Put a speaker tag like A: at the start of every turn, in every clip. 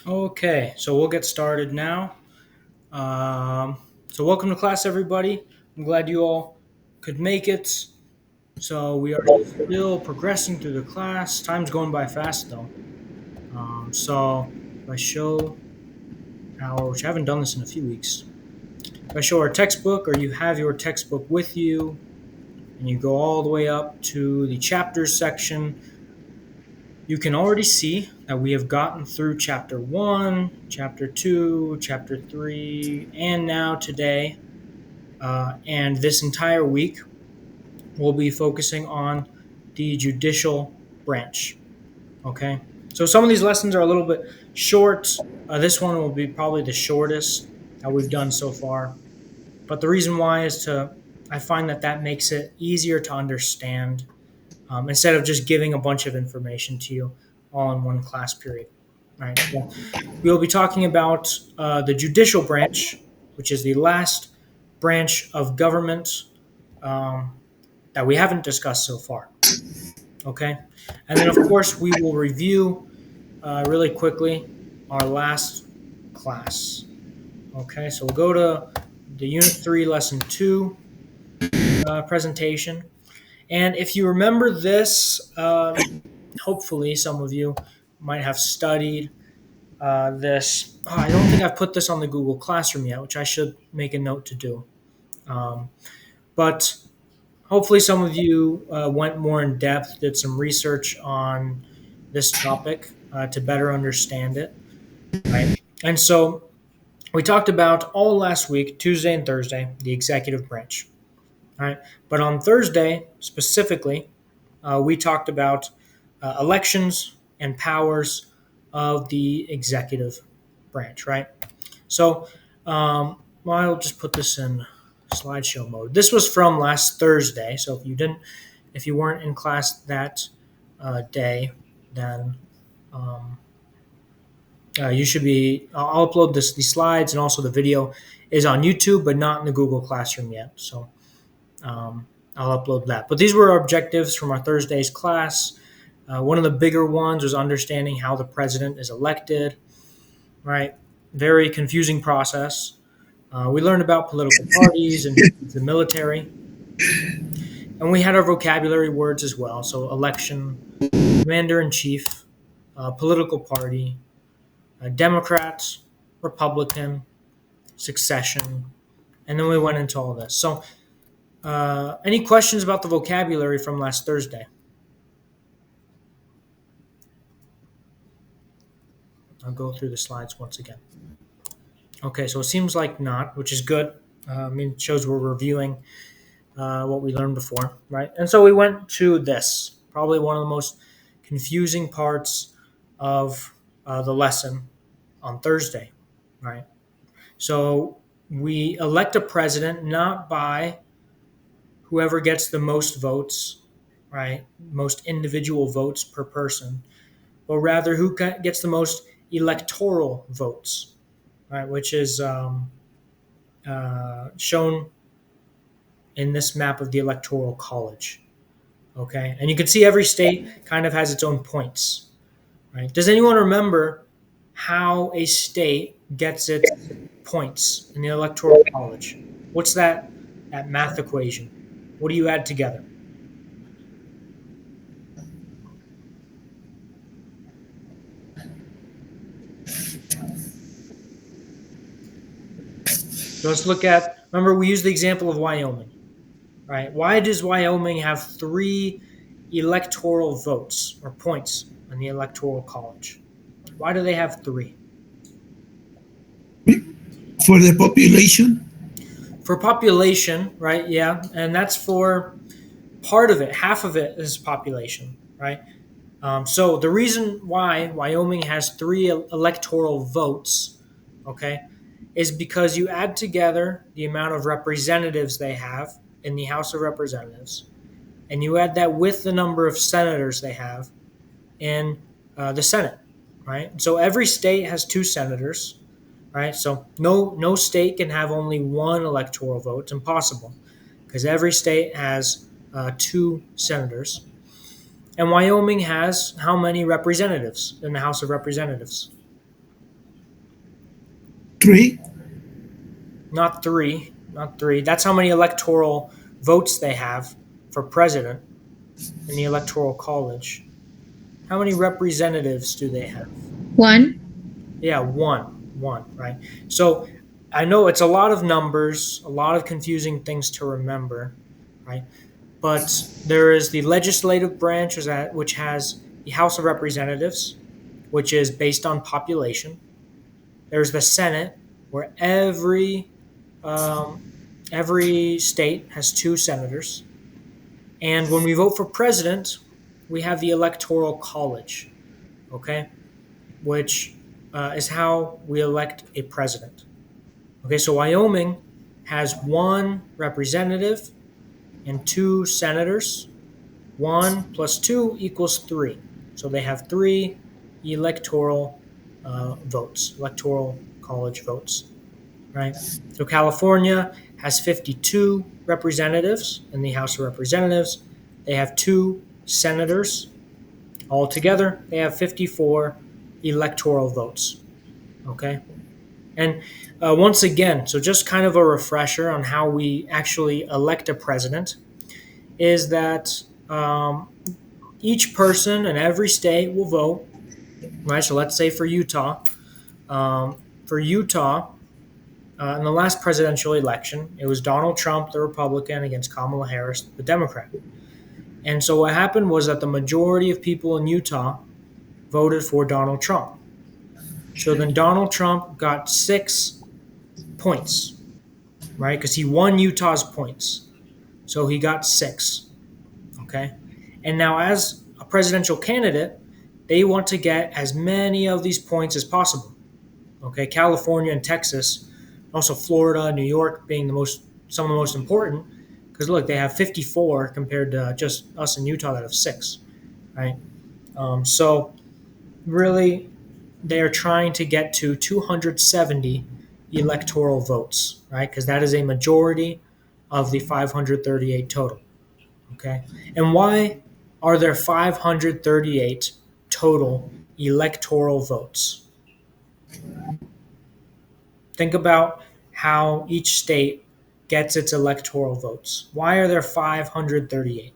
A: Okay, so we'll get started now. So, welcome to class, everybody. I'm glad you all could make it. So, we are still progressing through the class. Time's going by fast, though. So, if I show which I haven't done this in a few weeks, if I show our textbook or you have your textbook with you and you go all the way up to the chapters section, you can already see that we have gotten through chapter 1, chapter 2, chapter 3, and now today. And this entire week, we'll be focusing on the judicial branch. Okay. So some of these lessons are a little bit short. This one will be probably the shortest that we've done so far. But the reason why is I find that makes it easier to understand instead of just giving a bunch of information to you all in one class period. All right. So we'll be talking about the judicial branch, which is the last branch of government um, that we haven't discussed so far. Okay. And then, of course, we will review really quickly our last class. Okay. So we'll go to the Unit 3, Lesson 2 presentation. And if you remember this, hopefully some of you might have studied this. Oh, I don't think I've put this on the Google Classroom yet, which I should make a note to do. Um, but hopefully, some of you went more in depth, did some research on this topic to better understand it. Right. And so we talked about all last week, Tuesday and Thursday, the executive branch. All right. But on Thursday specifically, we talked about elections and powers of the executive branch, right? So, well, I'll just put this in slideshow mode. This was from last Thursday, so if you weren't in class that day, then um, you should be. I'll upload these slides and also the video is on YouTube, but not in the Google Classroom yet. So um, I'll upload that. But these were our objectives from our Thursday's class. One of the bigger ones was understanding how the president is elected, right? Very confusing process. We learned about political parties and the military, and we had our vocabulary words as well. So, election, commander in chief, political party, Democrats, Republican, succession, and then we went into all this. So, any questions about the vocabulary from last Thursday? I'll go through the slides once again. Okay, so it seems like not, which is good. I mean, it shows we're reviewing what we learned before, right? And so we went to this, probably one of the most confusing parts of the lesson on Thursday, right? So we elect a president not by whoever gets the most votes, right? Most individual votes per person, but rather who gets the most electoral votes, right? Which is shown in this map of the Electoral College. Okay, and you can see every state kind of has its own points. Right? Does anyone remember how a state gets its points in the Electoral College? What's that math equation? What do you add together? So let's look at. Remember, we used the example of Wyoming. Right? Why does Wyoming have 3 electoral votes or points in the Electoral College? Why do they have 3?
B: For the population.
A: For population, right? Yeah, and that's for part of it. Half of it is population, right? So the reason why Wyoming has 3 electoral votes, okay, is because you add together the amount of representatives they have in the House of Representatives, and you add that with the number of senators they have in the Senate, right? So every state has 2 senators, right? So no state can have only 1 electoral vote. It's impossible because every state has 2 senators. And Wyoming has how many representatives in the House of Representatives?
B: 3.
A: Not three. Not three. That's how many electoral votes they have for president in the Electoral College. How many representatives do they have?
C: One.
A: Yeah, one. One, right? So I know it's a lot of numbers, a lot of confusing things to remember, right? But there is the legislative branch, which has the House of Representatives, which is based on population. There's the Senate, where um, every state has two senators. And when we vote for president, we have the Electoral College, okay, which is how we elect a president. Okay, so Wyoming has one representative and two senators. 1 plus 2 equals 3. So they have 3 electoral votes, electoral college votes, right? So California has 52 representatives in the House of Representatives. They have 2 senators. Altogether, they have 54 electoral votes, okay? And once again, so just kind of a refresher on how we actually elect a president is that each person in every state will vote, right? So let's say for Utah, for Utah, in the last presidential election, it was Donald Trump, the Republican, against Kamala Harris, the Democrat. And so what happened was that the majority of people in Utah voted for Donald Trump. So then Donald Trump got 6 points, right? Because he won Utah's points. So he got 6, okay? And now as a presidential candidate, they want to get as many of these points as possible. Okay, California and Texas, also Florida, New York being some of the most important, because look, they have 54 compared to just us in Utah that have 6, right? So really, they are trying to get to 270 electoral votes, right? Because that is a majority of the 538 total. Okay, and why are there 538 total electoral votes? Think about how each state gets its electoral votes. Why are there 538?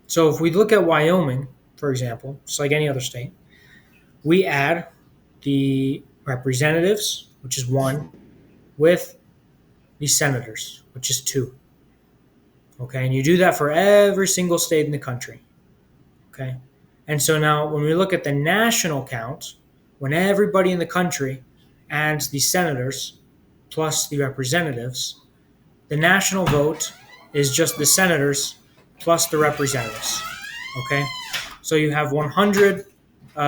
A: So if we look at Wyoming, for example, just like any other state, we add the representatives, which is 1, with the senators, which is 2. Okay, and you do that for every single state in the country. Okay, and so now when we look at the national count, when everybody in the country adds the senators plus the representatives, the national vote is just the senators plus the representatives. Okay, so you have 100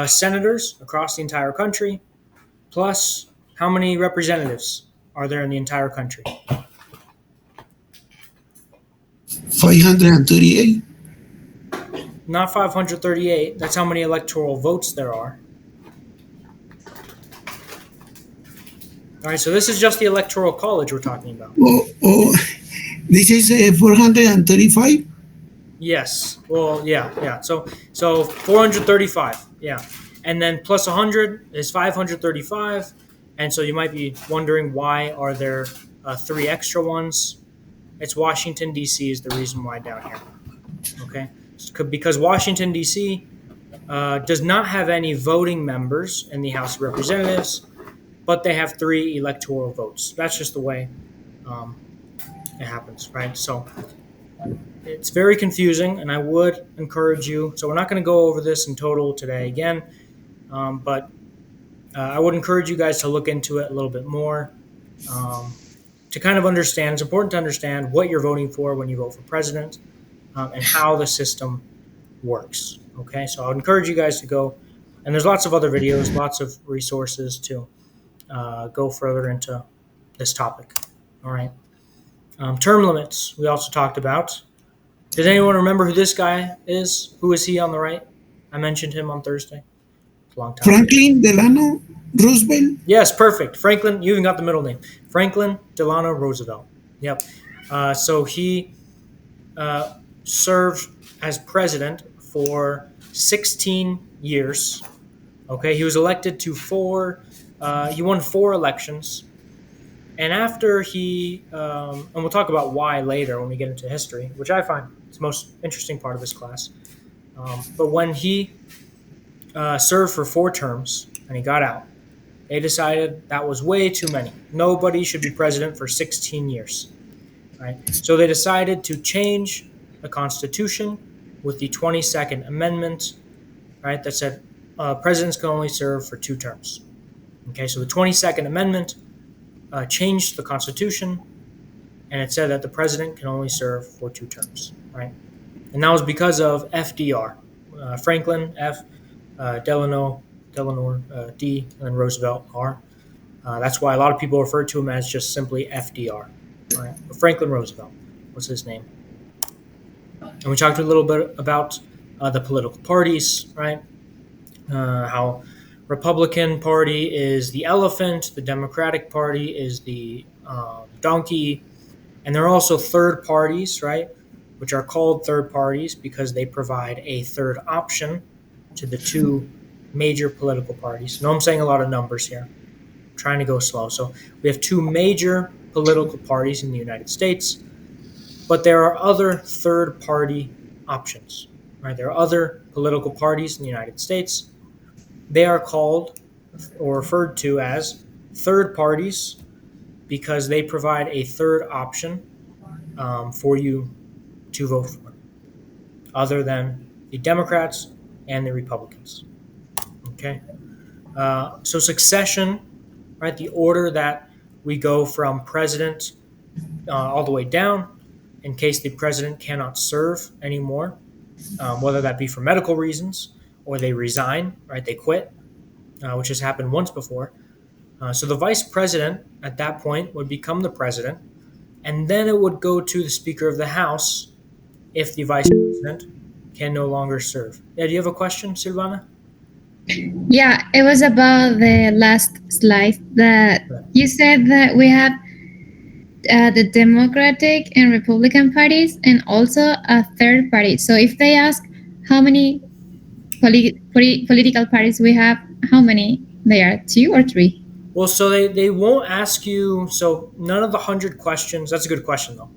A: senators across the entire country, plus how many representatives are there in the entire country?
B: 538.
A: Not 538. That's how many electoral votes there are. All right, so this is just the Electoral College we're talking about.
B: This is 435.
A: Yes. Well, yeah. So 435. Yeah, and then plus 100 is 535, and so you might be wondering why are there 3 extra ones? It's Washington D.C. is the reason why down here. Okay, because Washington D.C. Does not have any voting members in the House of Representatives, but they have 3 electoral votes. That's just the way it happens, right? So it's very confusing, and I would encourage you. So we're not going to go over this in total today again, but I would encourage you guys to look into it a little bit more to kind of understand. It's important to understand what you're voting for when you vote for president and how the system works. Okay, so I would encourage you guys to go, and there's lots of other videos, lots of resources to go further into this topic. All right. Term limits we also talked about. Does anyone remember who this guy is? Who is he on the right? I mentioned him on Thursday. It's a long time.
B: Franklin Delano Roosevelt.
A: Yes, perfect. Franklin, you even got the middle name. Franklin Delano Roosevelt. Yep. So he served as president for 16 years. Okay, he was elected to he won 4 elections. And after and we'll talk about why later when we get into history, which I find is the most interesting part of this class. But when he served for 4 terms and he got out, they decided that was way too many. Nobody should be president for 16 years. Right? So they decided to change the Constitution with the 22nd Amendment, right, that said presidents can only serve for 2 terms. Okay, so the 22nd Amendment changed the Constitution, and it said that the president can only serve for 2 terms, right? And that was because of FDR, Franklin F, Delano D, and then Roosevelt R. That's why a lot of people refer to him as just simply FDR, right? Franklin Roosevelt was his name. And we talked a little bit about the political parties, right? How Republican Party is the elephant, the Democratic Party is the donkey, and there are also third parties, right? Which are called third parties because they provide a third option to the 2 major political parties. No, I'm saying a lot of numbers here. I'm trying to go slow. So we have 2 major political parties in the United States, but there are other third party options, right? There are other political parties in the United States. They are called or referred to as third parties because they provide a third option for you to vote for, other than the Democrats and the Republicans. Okay, so succession, right? The order that we go from president all the way down, in case the president cannot serve anymore, whether that be for medical reasons or they resign, right? They quit, which has happened once before. So the vice president at that point would become the president, and then it would go to the Speaker of the House if the vice president can no longer serve. Yeah, do you have a question, Silvana?
C: Yeah, it was about the last slide that you said that we have the Democratic and Republican parties and also a third party. So if they ask how many political parties we have, how many they are, 2 or 3?
A: Well, so they won't ask you. So none of the 100 questions. That's a good question, though.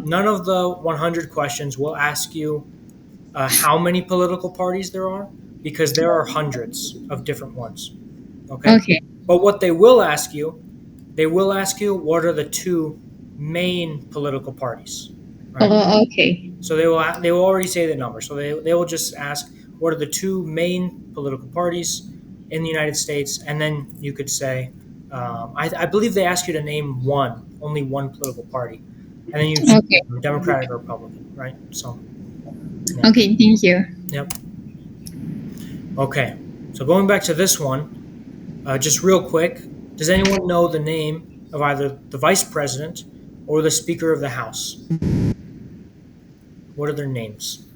A: None of the 100 questions will ask you how many political parties there are, because there are hundreds of different ones. Okay. But what they will ask you what are the 2 main political parties. Right?
C: Oh, okay.
A: So they will already say the number. So they will just ask what are the 2 main political parties in the United States, and then you could say, I believe they ask you to name only one political party, and then you choose Democratic or Republican, right? So.
C: Yeah. Okay, thank you.
A: Yep. Okay, so going back to this one, just real quick, does anyone know the name of either the vice president or the Speaker of the House? What are their names?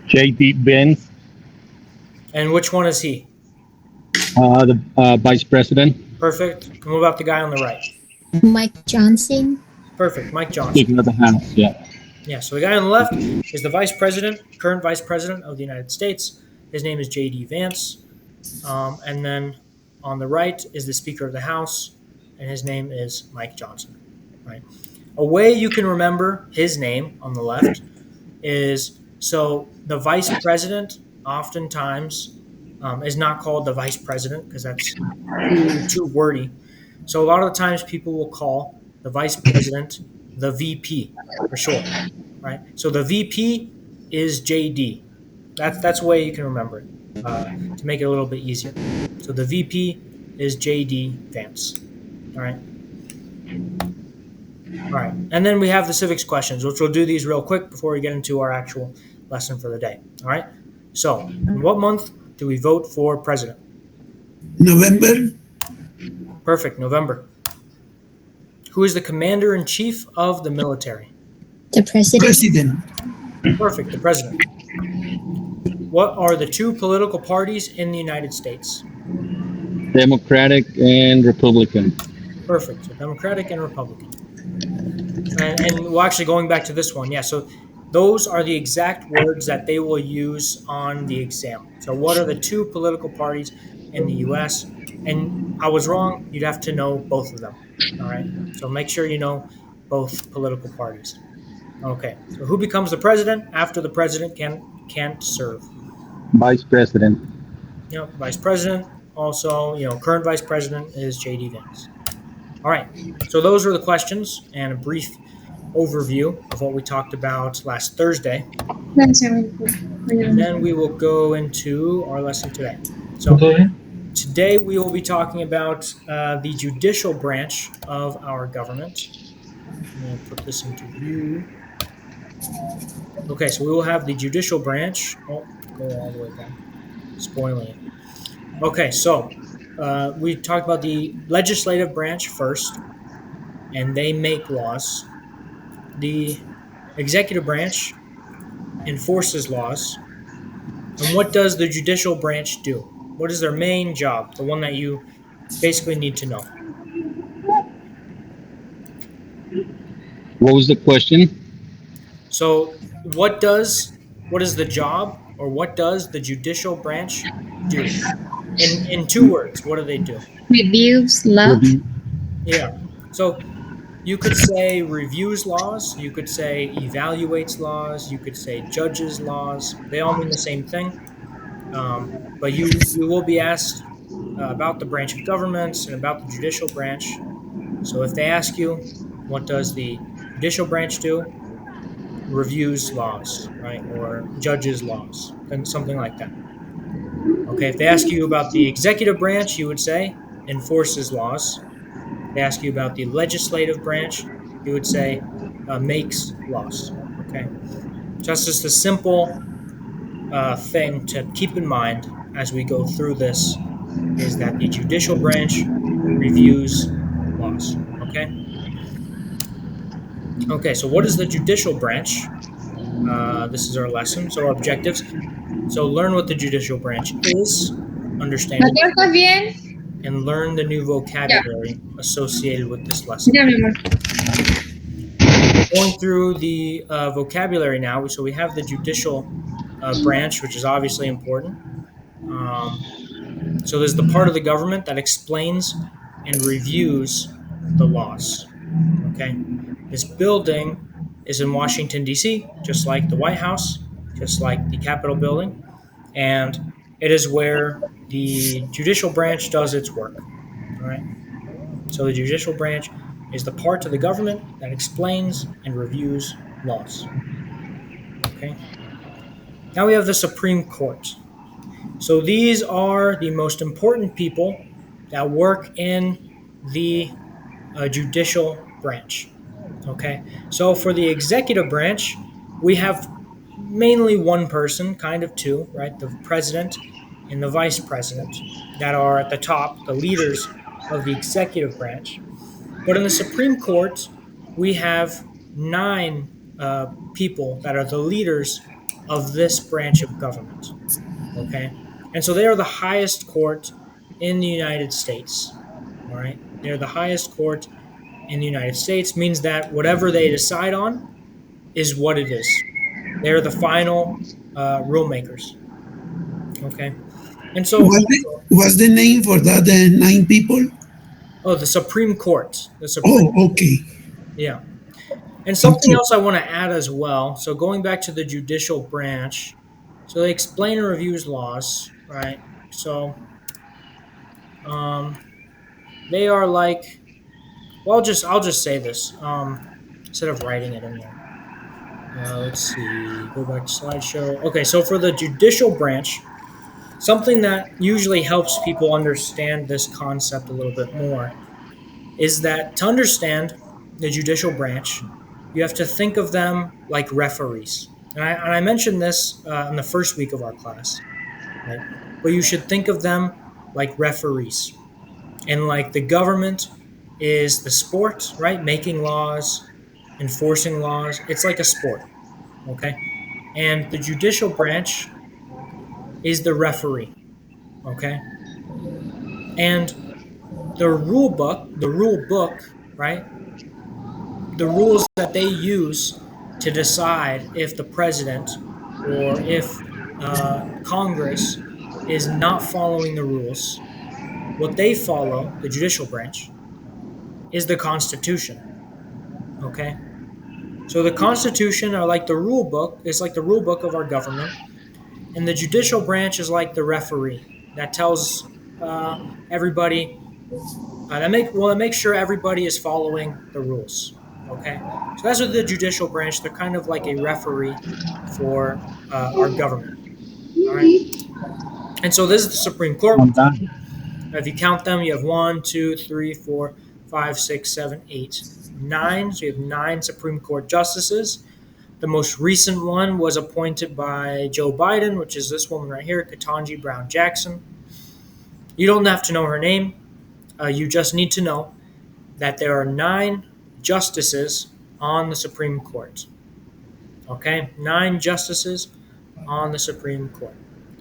D: J.D. Vance.
A: And which one is he?
D: The vice president.
A: Perfect. And what about the guy on the right?
E: Mike Johnson.
A: Perfect, Mike Johnson.
D: Speaking of the House, yeah.
A: Yeah, so the guy on the left is the vice president, current vice president of the United States. His name is J.D. Vance. And then on the right is the Speaker of the House, and his name is Mike Johnson. Right. A way you can remember his name on the left is, so the vice president oftentimes is not called the vice president because that's too wordy. So a lot of the times people will call the vice president the VP for short, right? So the VP is JD. That's a way you can remember it to make it a little bit easier. So the VP is JD Vance. All right. All right. And then we have the civics questions, which we'll do these real quick before we get into our actual lesson for the day. All right. So in what month do we vote for president?
B: November.
A: Perfect. November. Who is the commander-in-chief of the military?
E: The president.
A: Perfect. The president. What are the 2 political parties in the United States?
D: Democratic and Republican.
A: Perfect. So Democratic and Republican. And well, actually, going back to this one, yeah. So those are the exact words that they will use on the exam. So what are the two political parties in the U.S.? And I was wrong. You'd have to know both of them. All right. So make sure you know both political parties. Okay. So who becomes the president after the president can't serve?
D: Vice President.
A: Vice president. Also, current vice president is J.D. Vance. All right. So those are the questions and a brief overview of what we talked about last Thursday. And then we will go into our lesson today. So today we will be talking about the judicial branch of our government. I'm going to put this into view. Okay, so we will have the judicial branch. Oh, go all the way down. Spoiling it. Okay, so we talked about the legislative branch first, and they make laws. The executive branch enforces laws. And what does the judicial branch do? What is their main job? The one that you basically need to know.
D: What was the question?
A: So, what is the job, or what does the judicial branch do? In 2 words, what do they do?
C: Reviews law.
A: Yeah. So you could say reviews laws, you could say evaluates laws, you could say judges laws. They all mean the same thing. But you will be asked about the branch of governments and about the judicial branch. So if they ask you, what does the judicial branch do? Reviews laws, right? Or judges laws, and something like that. Okay, if they ask you about the executive branch, you would say enforces laws. If they ask you about the legislative branch, you would say makes laws. Okay, just a simple thing to keep in mind as we go through this is that the judicial branch reviews laws. Okay. Okay, so what is the judicial branch? This is our lesson. So our objectives. So learn what the judicial branch is, understand it, and learn the new vocabulary associated with this lesson. Going through the vocabulary now, so we have the judicial branch, which is obviously important. So there's the part of the government that explains and reviews the laws. Okay, this building is in Washington, D.C., just like the White House, just like the Capitol building, and it is where the judicial branch does its work. All right. So the judicial branch is the part of the government that explains and reviews laws. Okay. Now we have the Supreme Court. So these are the most important people that work in the judicial branch. Okay. So for the executive branch, we have mainly one person, kind of two, right? The president and the vice president that are at the top, the leaders of the executive branch. But in the Supreme Court, we have 9 people that are the leaders of this branch of government. Okay, and so they are the highest court in the United States. All right, they're the highest court in the United States. Means that whatever they decide on is what it is. They're the final rule makers. Okay, and so
B: what's the name for that 9 people?
A: Oh, the Supreme Court. The Supreme.
B: Oh, okay.
A: Yeah. And something else I want to add as well. So going back to the judicial branch, so they explain and reviews laws, right? So they are like, well, I'll just say this instead of writing it in there. Let's see. Go back to slideshow. Okay, so for the judicial branch, something that usually helps people understand this concept a little bit more is that to understand the judicial branch, you have to think of them like referees. And I mentioned this in the first week of our class, right? But you should think of them like referees. And like the government is the sport, right? Making laws, enforcing laws. It's like a sport, okay? And the judicial branch is the referee, okay? And the rule book, right, the rules that they use to decide if the president or if Congress is not following the rules, what they follow, the judicial branch, is the Constitution. Okay? So the Constitution are like the rule book, is like the rule book of our government, and the judicial branch is like the referee that tells everybody it makes sure everybody is following the rules. Okay, so that's what the judicial branch. They're kind of like a referee for our government. All right, and so this is the Supreme Court.
D: I'm done.
A: If you count them, you have 1, 2, 3, 4, 5, 6, 7, 8, 9. So you have 9 Supreme Court justices. The most recent one was appointed by Joe Biden, which is this woman right here, Ketanji Brown Jackson. You don't have to know her name. You just need to know that there are 9 justices on the Supreme Court. Okay? 9 justices on the Supreme Court.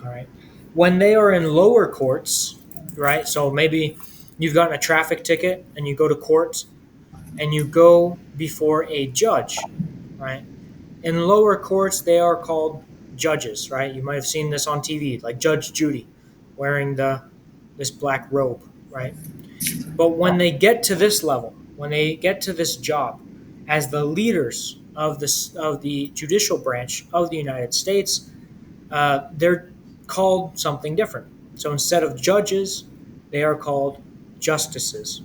A: All right? When they are in lower courts, right? So maybe you've gotten a traffic ticket and you go to court and you go before a judge, right? In lower courts, they are called judges, right? You might have seen this on TV, like Judge Judy wearing this black robe, right? But when they get to this level, when they get to this job as the leaders of the judicial branch of the United States, they're called something different. So instead of judges, they are called justices.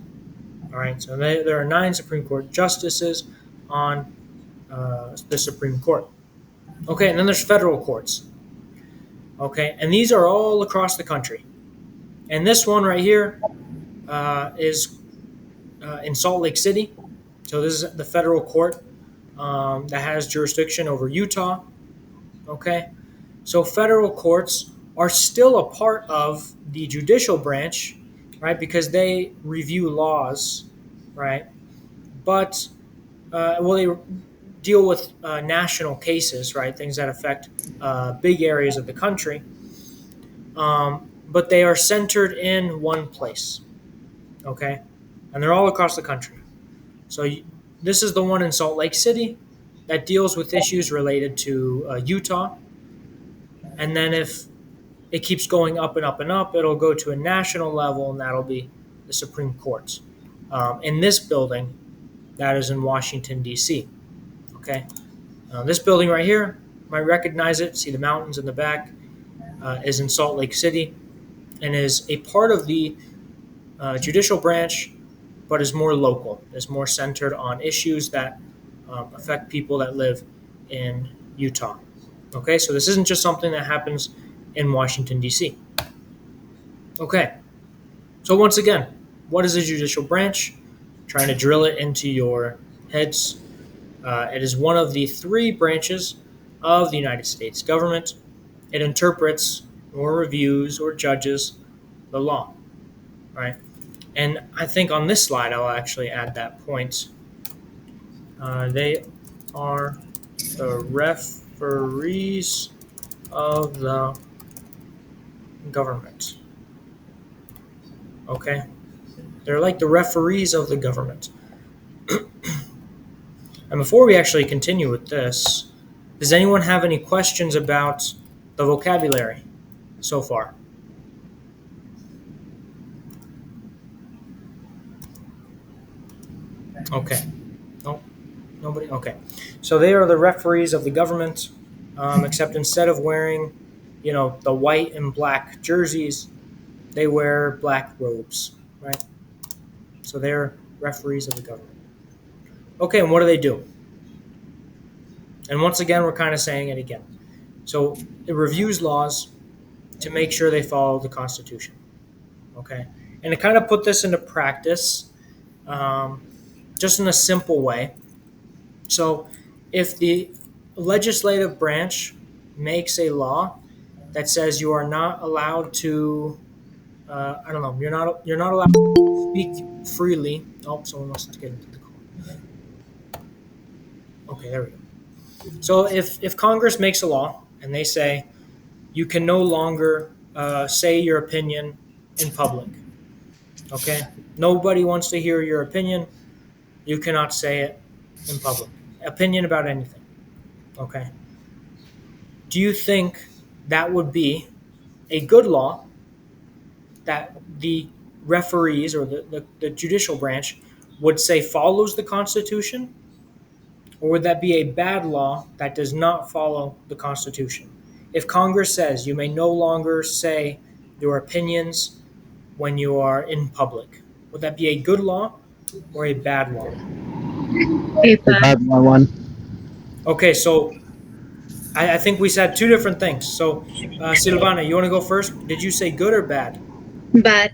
A: All right. So there are 9 Supreme Court justices on the Supreme Court. Okay, and then there's federal courts. Okay, and these are all across the country. And this one right here is in Salt Lake City. So this is the federal court that has jurisdiction over Utah. Okay, so federal courts are still a part of the judicial branch, right? Because they review laws, right? But they deal with national cases, right? Things that affect big areas of the country. But they are centered in one place, okay? And they're all across the country. So this is the one in Salt Lake City that deals with issues related to Utah. And then if it keeps going up and up and up, it'll go to a national level, and that'll be the Supreme Court. In this building, that is in Washington, D.C., okay? This building right here, you might recognize it, see the mountains in the back, is in Salt Lake City, and is a part of the judicial branch, but is more local, is more centered on issues that affect people that live in Utah. Okay, so this isn't just something that happens in Washington, D.C. Okay, so once again, what is the judicial branch? Trying to drill it into your heads. It is one of the 3 branches of the United States government. It interprets or reviews or judges the law, right? And I think on this slide, I'll actually add that point. They are the referees of the government. Okay? They're like the referees of the government. And before we actually continue with this, does anyone have any questions about the vocabulary so far? Okay. Nope. Nobody? Okay. So they are the referees of the government, except instead of wearing, the white and black jerseys, they wear black robes, right? So they're referees of the government. Okay, and what do? And once again, we're kind of saying it again. So it reviews laws to make sure they follow the Constitution. Okay? And to kind of put this into practice, just in a simple way. So if the legislative branch makes a law that says you are not allowed to, you're not allowed to speak freely. Oh, someone wants to get into the call. Okay, there we go. So if Congress makes a law and they say you can no longer say your opinion in public, okay? Nobody wants to hear your opinion. You cannot say it. in public. Opinion about anything. Okay. Do you think that would be a good law that the referees or the judicial branch would say follows the Constitution? Or would that be a bad law that does not follow the Constitution? If Congress says you may no longer say your opinions when you are in public, would that be a good law or a bad law?
C: A
D: The bad one.
A: Okay, so I think we said two different things. So, Silvana, you want to go first? Did you say good or bad?
C: bad.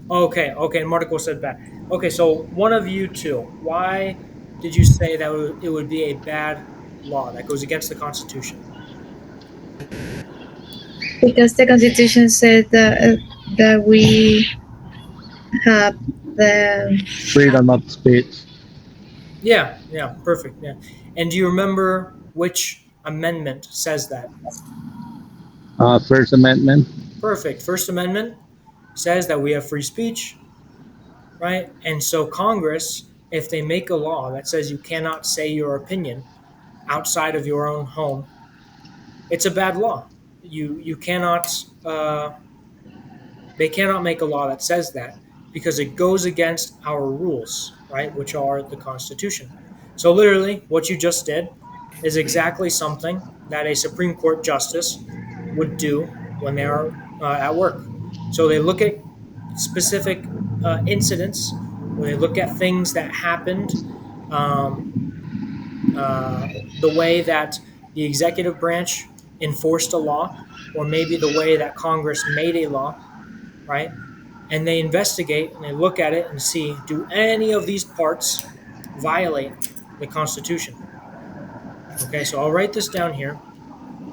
A: Okay, Marco said bad. Okay, so one of you two, why did you say that it would be a bad law that goes against the Constitution?
C: Because the Constitution says that we have the
D: Freedom of speech.
A: Yeah, perfect. Yeah. And do you remember which amendment says that?
D: First Amendment.
A: Perfect. First Amendment says that we have free speech, right? And so Congress, if they make a law that says you cannot say your opinion outside of your own home, it's a bad law. You cannot. They cannot make a law that says that because it goes against our rules, right? Which are the Constitution. So literally, what you just did is exactly something that a Supreme Court justice would do when they are at work. So they look at specific incidents, when they look at things that happened, um, the way that the executive branch enforced a law, or maybe the way that Congress made a law, right? And they investigate and they look at it and see, do any of these parts violate the Constitution? Okay, so I'll write this down here.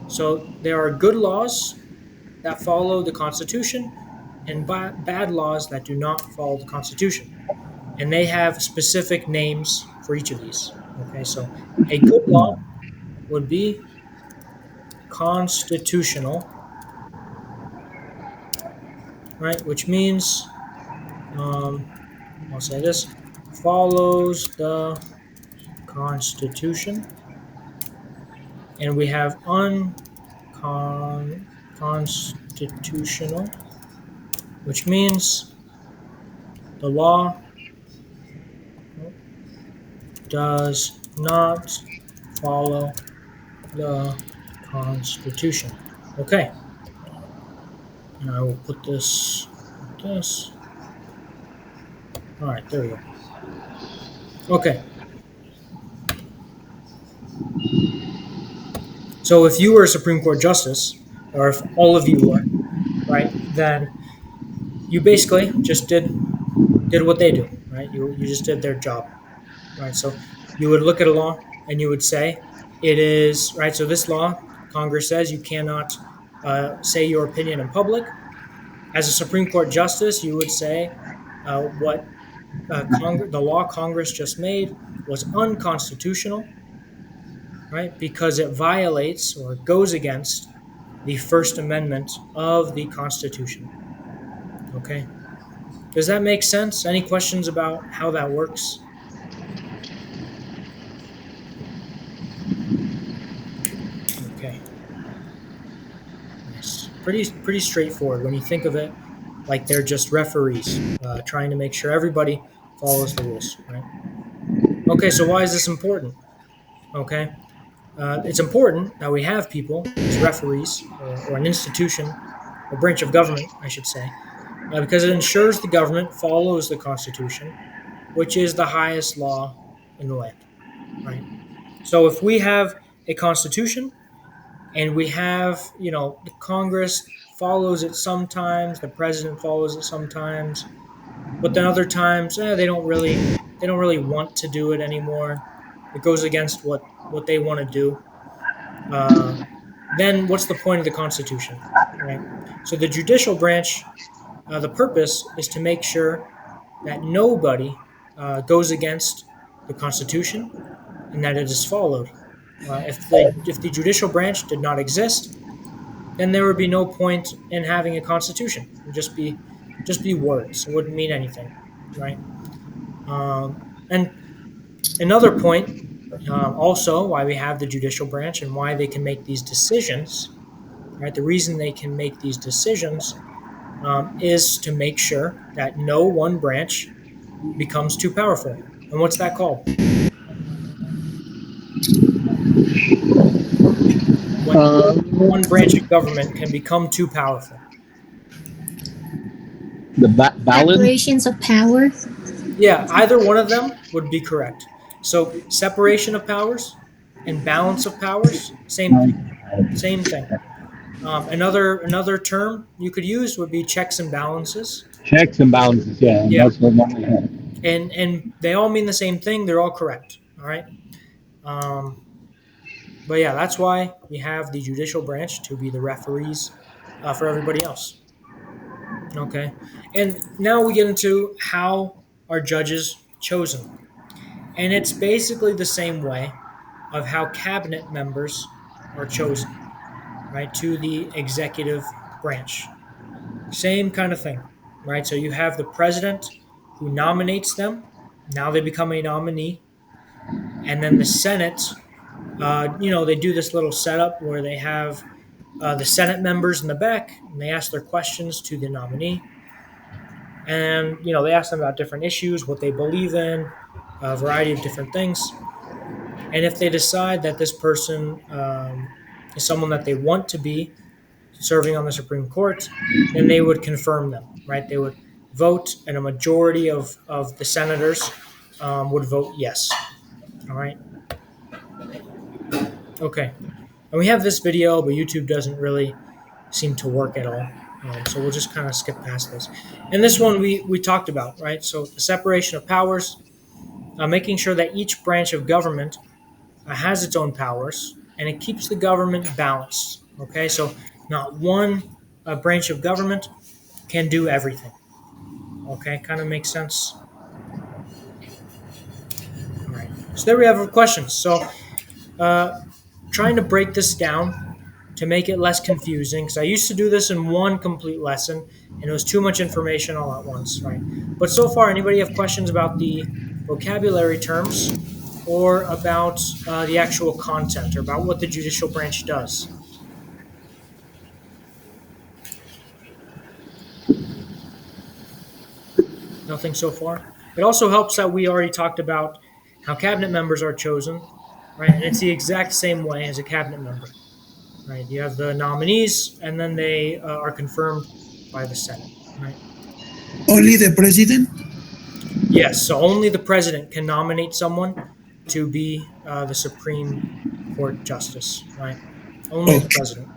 A: So there are good laws that follow the Constitution and bad laws that do not follow the Constitution. And they have specific names for each of these. Okay, so a good law would be constitutional, right? Which means, I'll say this, follows the Constitution. And we have unconstitutional, which means the law does not follow the Constitution. Okay. And I will put this like this. All right, there we go. Okay. So if you were a Supreme Court justice, or if all of you were, right, then you basically just did what they do, right? You just did their job, right? So you would look at a law and you would say it is right. So this law, Congress says you cannot say your opinion in public. As a Supreme Court justice, you would say what the law Congress just made was unconstitutional, right? Because it violates or goes against the First Amendment of the Constitution. Okay. Does that make sense? Any questions about how that works? Okay. Nice. Pretty straightforward when you think of it like they're just referees trying to make sure everybody follows the rules, right? Okay, so why is this important? Okay. It's important that we have people as referees or an institution, a branch of government, I should say, because it ensures the government follows the Constitution, which is the highest law in the land, right? So if we have a Constitution and we have, the Congress follows it sometimes, the president follows it sometimes, but then other times they don't really want to do it anymore. It goes against what they want to do. Then what's the point of the Constitution, right? So the judicial branch, the purpose is to make sure that nobody goes against the Constitution and that it is followed. If the judicial branch did not exist, then there would be no point in having a Constitution. It would just be words. It wouldn't mean anything, right? And another point Also, why we have the judicial branch and why they can make these decisions, right? The reason they can make these decisions is to make sure that no one branch becomes too powerful. And what's that called? When one branch of government can become too powerful.
D: The balance.
E: Separations of power.
A: Yeah, either one of them would be correct. So separation of powers and balance of powers, same thing. Same thing. Another term you could use would be checks and balances.
D: Checks and balances. Yeah,
A: Yeah.
D: that's what I had.
A: And they all mean the same thing. They're all correct. All right. But yeah, that's why we have the judicial branch to be the referees for everybody else. Okay. And now we get into how are judges chosen. And it's basically the same way of how cabinet members are chosen, right, to the executive branch. Same kind of thing, right? So you have the president who nominates them. Now they become a nominee. And then the Senate, they do this little setup where they have the Senate members in the back, and they ask their questions to the nominee. And, they ask them about different issues, what they believe in, a variety of different things. And if they decide that this person is someone that they want to be serving on the Supreme Court, then they would confirm them, right? They would vote, and a majority of the senators would vote yes. All right. Okay. And we have this video, but YouTube doesn't really seem to work at all. So we'll just kind of skip past this. And this one we talked about, right? So the separation of powers, making sure that each branch of government has its own powers, and it keeps the government balanced. Okay, so not one branch of government can do everything. Okay, kind of makes sense. All right, so there we have our questions. So trying to break this down to make it less confusing, because I used to do this in one complete lesson, and it was too much information all at once, right? But so far, anybody have questions about the vocabulary terms or about the actual content or about what the judicial branch does? Nothing so far? It also helps that we already talked about how cabinet members are chosen, right? And it's the exact same way as a cabinet member, right? You have the nominees, and then they are confirmed by the Senate, right?
B: Only the president?
A: Yes, so only the president can nominate someone to be the Supreme Court justice, right? Only the president.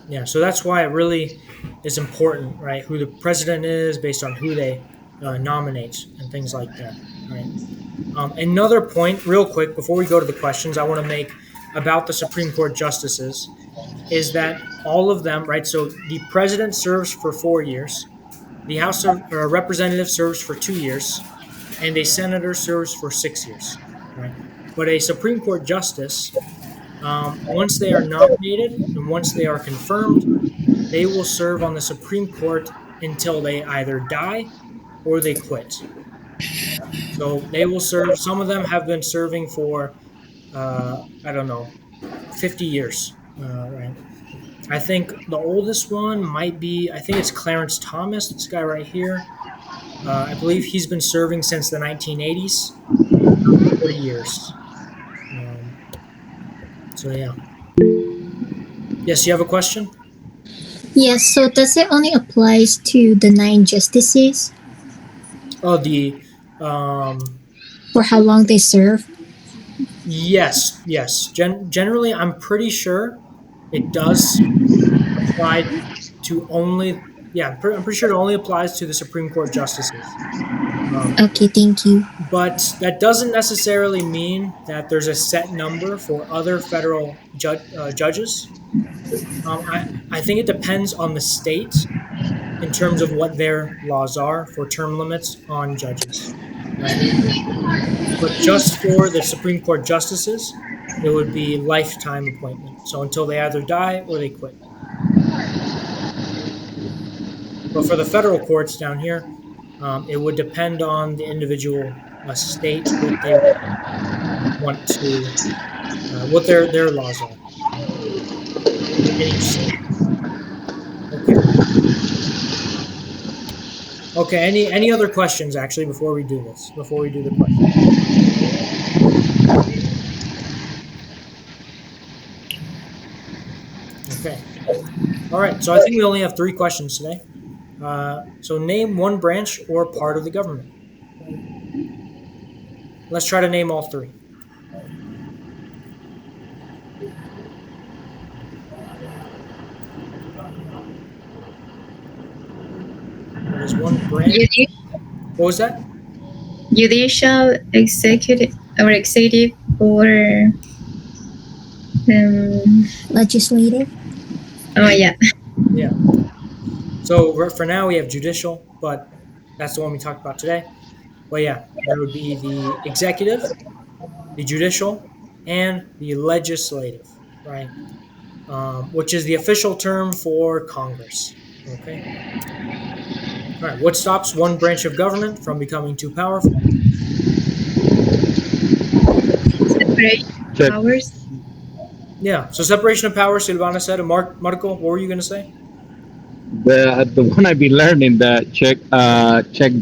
A: Yeah, so that's why it really is important, right? Who the president is based on who they nominate and things like that, right? Another point, real quick, before we go to the questions, I want to make about the Supreme Court justices is that all of them, right? So the president serves for 4 years, the House of Representatives serves for 2 years, and a senator serves for 6 years, right? But a Supreme Court justice, once they are nominated and once they are confirmed, they will serve on the Supreme Court until they either die or they quit. So they will serve. Some of them have been serving for, 50 years, right? I think the oldest one might be, I think it's Clarence Thomas, this guy right here. I believe he's been serving since the 1980s, 40 years. So, yeah. Yes, you have a question?
E: Yes, so does it only applies to the 9 justices
A: Oh,
E: for how long they serve?
A: yes. Generally, I'm pretty sure it does apply to only, I'm pretty sure it only applies to the Supreme Court justices.
E: Okay, thank you.
A: But that doesn't necessarily mean that there's a set number for other federal judges. I think it depends on the state in terms of what their laws are for term limits on judges. Right? But just for the Supreme Court justices, it would be lifetime appointment. So until they either die or they quit. But for the federal courts down here, it would depend on the individual state what they want to, what their laws are. In each state. Okay. Okay. Any other questions actually before we do this? Before we do the question. Okay. All right. So I think we only have 3 questions today. So name one branch or part of the government. Let's try to name all 3. What is one branch? What was that?
C: Judicial, executive, or
E: Legislative.
C: oh yeah.
A: Yeah. So for now we have judicial, but that's the one we talked about today. But yeah, there would be the executive, the judicial, and the legislative, right? Which is the official term for Congress. Okay. All right. What stops one branch of government from becoming too powerful?
C: Separate
D: Check.
C: powers.
A: Yeah. So separation of powers. Silvana said. And Marco, what were you going to say?
D: The one I've been learning, that check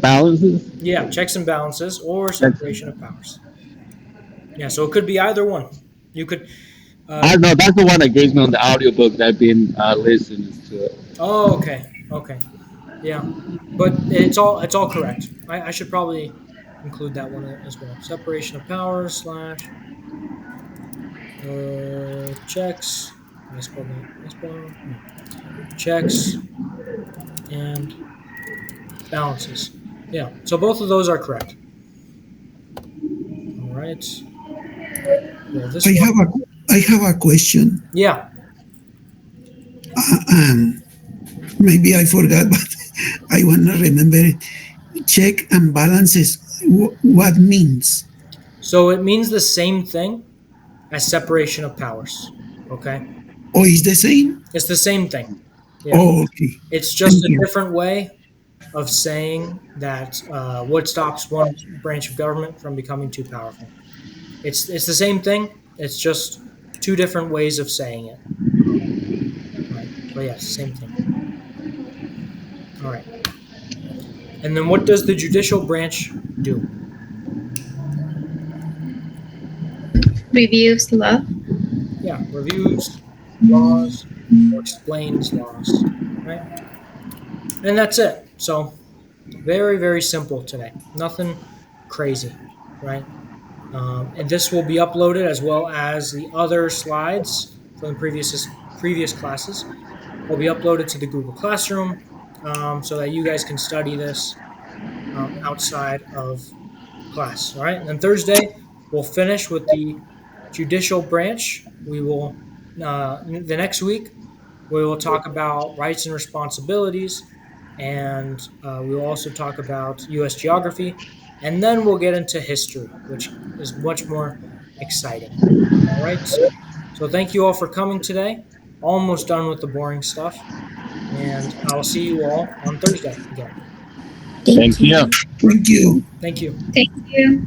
D: balances.
A: Yeah, checks and balances or separation of powers. Yeah. So it could be either one. You could.
D: I don't know. That's the one that gives me on the audiobook that I've been listening to.
A: Oh, okay. Okay. Yeah. But it's all correct. I should probably include that one as well. Separation of powers / checks. I spelled that. Checks and balances. Yeah. So both of those are correct. All right. Well, this one.
B: I have a question.
A: Yeah.
B: Maybe I forgot, but I want to remember it. Check and balances. What means?
A: So it means the same thing as separation of powers. Okay.
B: Oh, is the same?
A: It's the same thing. Yeah.
B: Oh, okay.
A: It's just
B: Thank
A: a
B: you.
A: different way of saying that what stops one branch of government from becoming too powerful. It's the same thing. It's just 2 different ways of saying it. Right. But yes, same thing. All right. And then what does the judicial branch do?
C: Reviews law.
A: Yeah, reviews laws or explains laws, right? And that's it. So very, very simple today. Nothing crazy, right? And this will be uploaded as well as the other slides from the previous classes will be uploaded to the Google Classroom so that you guys can study this outside of class. All right. And then Thursday we'll finish with the judicial branch. We will the next week we will talk about rights and responsibilities, and we will also talk about U.S. geography, and then we'll get into history, which is much more exciting. All right. So thank you all for coming today. Almost done with the boring stuff, and I'll see you all on Thursday again.
D: Thank you.
B: Thank you.
A: Thank you.
C: Thank you.